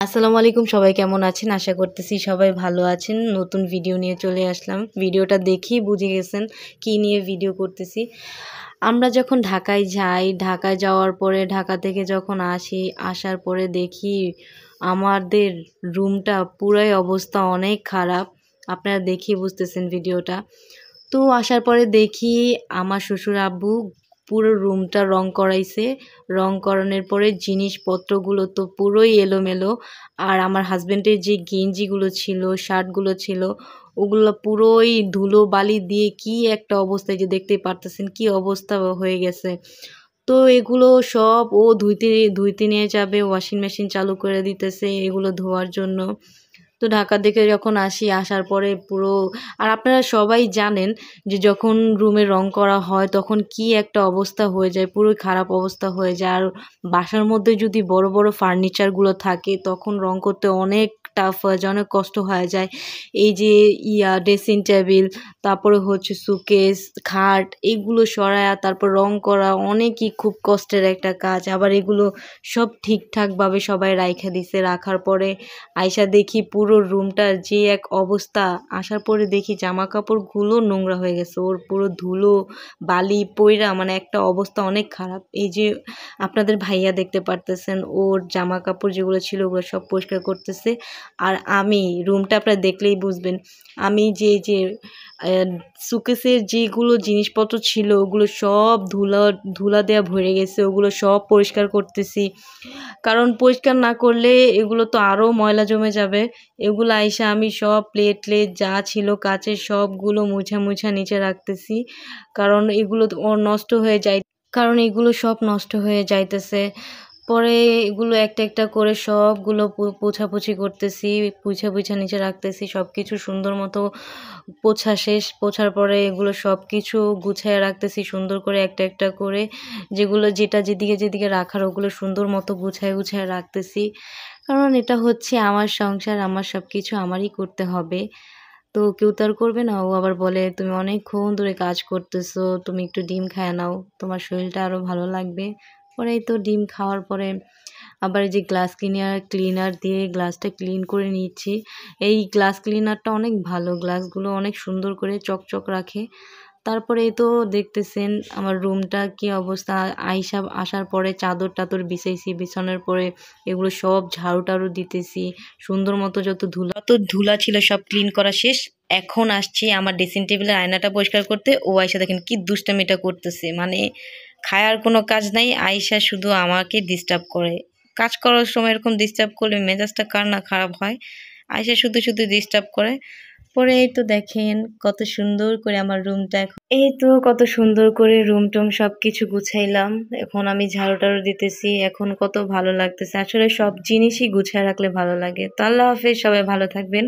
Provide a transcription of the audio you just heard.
আসসালামু আলাইকুম, সবাই কেমন আছেন? আশা করতেছি সবাই ভালো আছেন। নতুন ভিডিও নিয়ে চলে আসলাম। ভিডিওটা দেখেই বুঝে গেছেন কী নিয়ে ভিডিও করতেছি। আমরা যখন ঢাকায় যাই, ঢাকায় যাওয়ার পরে ঢাকা থেকে যখন আসি, আসার পরে দেখি আমাদের রুমটা পুরাই অবস্থা অনেক খারাপ। আপনারা দেখেই বুঝতেছেন ভিডিওটা। তো আসার পরে দেখি আমার শ্বশুর আব্বু পুরো রুমটা রং করাইছে। রং করানোর পরে জিনিসপত্রগুলো তো পুরোই এলোমেলো। আর আমার হাসব্যান্ডের যে গেঞ্জিগুলো ছিল, শার্টগুলো ছিল, ওগুলো পুরোই ধুলোবালি দিয়ে কি একটা অবস্থা, এই যে দেখতেই পারতেছেন কি অবস্থা হয়ে গেছে। তো এগুলো সব ও ধুইতে নিয়ে যাবে, ওয়াশিং মেশিন চালু করে দিতেছে এগুলো ধোয়ার জন্য। তো ঢাকা থেকে যখন আসি, আসার পরে পুরো, আর আপনারা সবাই জানেন যে যখন রুমে রং করা হয় তখন কি একটা অবস্থা হয়ে যায়, পুরোই খারাপ অবস্থা হয়ে যায়। আর বাসার মধ্যে যদি বড় বড় ফার্নিচারগুলো থাকে তখন রং করতে অনেক টাফ হয়ে যায়, অনেক কষ্ট হয়ে যায়। এই যে ড্রেসিং টেবিল, তারপরে হচ্ছে সুকেস, খাট, এগুলো সরায়া তারপর রং করা অনেকই খুব কষ্টের একটা কাজ। আবার এগুলো সব ঠিকঠাকভাবে সবাই রাইখা দিছে। রাখার পরে আইসা দেখি পুরো রুমটার যে এক অবস্থা। আসার পরে দেখি জামা কাপড়গুলো নোংরা হয়ে গেছে, ওর পুরো ধুলো বালি পইড়া মানে একটা অবস্থা অনেক খারাপ। এই যে আপনাদের ভাইয়া দেখতে পারতেছেন, ওর জামা কাপড় যেগুলো ছিল ওগুলো সব পরিষ্কার করতেছে। আর আমি রুমটা আপনারা দেখলেই বুঝবেন, আমি যে সুকেসের যেগুলো জিনিসপত্র ছিল ওগুলো সব ধুলা দেয়া ভরে গেছে, ওগুলো সব পরিষ্কার করতেছি। কারণ পরিষ্কার না করলে এগুলো তো আরও ময়লা জমে যাবে। এগুলো আইসা আমি সব প্লেট যা ছিল কাঁচের সবগুলো মুছা নিচে রাখতেছি। কারণ এগুলো তো নষ্ট হয়ে যায়, কারণ এগুলো সব নষ্ট হয়ে যাইতেছে। পরে এগুলো একটা একটা করে সবগুলো পোছাপুছি করতেছি, পুছা নিচে রাখতেছি। সব কিছু সুন্দর মতো পোছা শেষ। পোছার পরে এগুলো সব কিছু গুছাইয়া রাখতেছি সুন্দর করে একটা একটা করে। যেগুলো যেটা যেদিকে রাখার ওগুলো সুন্দর মতো গুছায় রাখতেছি। কারণ এটা হচ্ছে আমার সংসার, আমার সব কিছু আমারই করতে হবে। তো কেউ তো আর করবে না। ও আবার বলে, "তুমি অনেকক্ষণ ধরে কাজ করতেছো, তুমি একটু ডিম খাইয়া নাও, তোমার শরীরটা আরও ভালো লাগবে।" পরে এই তো ডিম খাওয়ার পরে আবার এই যে গ্লাস ক্লিনার দিয়ে গ্লাসটা ক্লিন করে নিচ্ছি। এই গ্লাস ক্লিনারটা অনেক ভালো, গ্লাসগুলো অনেক সুন্দর করে চকচক রাখে। তারপরে এই তো দেখতেছেন আমার রুমটা কি অবস্থা। আসার পরে চাদর বিছাইছি, বিছানোর পরে এগুলো সব ঝাড়ু দিতেছি। সুন্দর মতো যত ধুলা ছিল সব ক্লিন করা শেষ। এখন আসছি আমার ড্রেসিং টেবিলের আয়নাটা পরিষ্কার করতে। ও আয়সা দেখেন কি দুষ্টামিটা করতেছে, মানে খায়ার কোনো কাজ নাই, আয়সা শুধু আমাকে ডিস্টার্ব করে। কাজ করার সময় এরকম ডিস্টার্ব করলে মেজাজটা কার না খারাপ হয়। আয়সা শুধু ডিস্টার্ব করে। পরে এই তো দেখেন কত সুন্দর করে আমার রুমটা, এখন এই তো কত সুন্দর করে রুম টুম সব কিছু গুছাইলাম। এখন আমি ঝাড়ু দিতেছি। এখন কত ভালো লাগতেছে। আসলে সব জিনিসই গুছায় রাখলে ভালো লাগে। তো আল্লাহ হাফেজ, সবাই ভালো থাকবেন।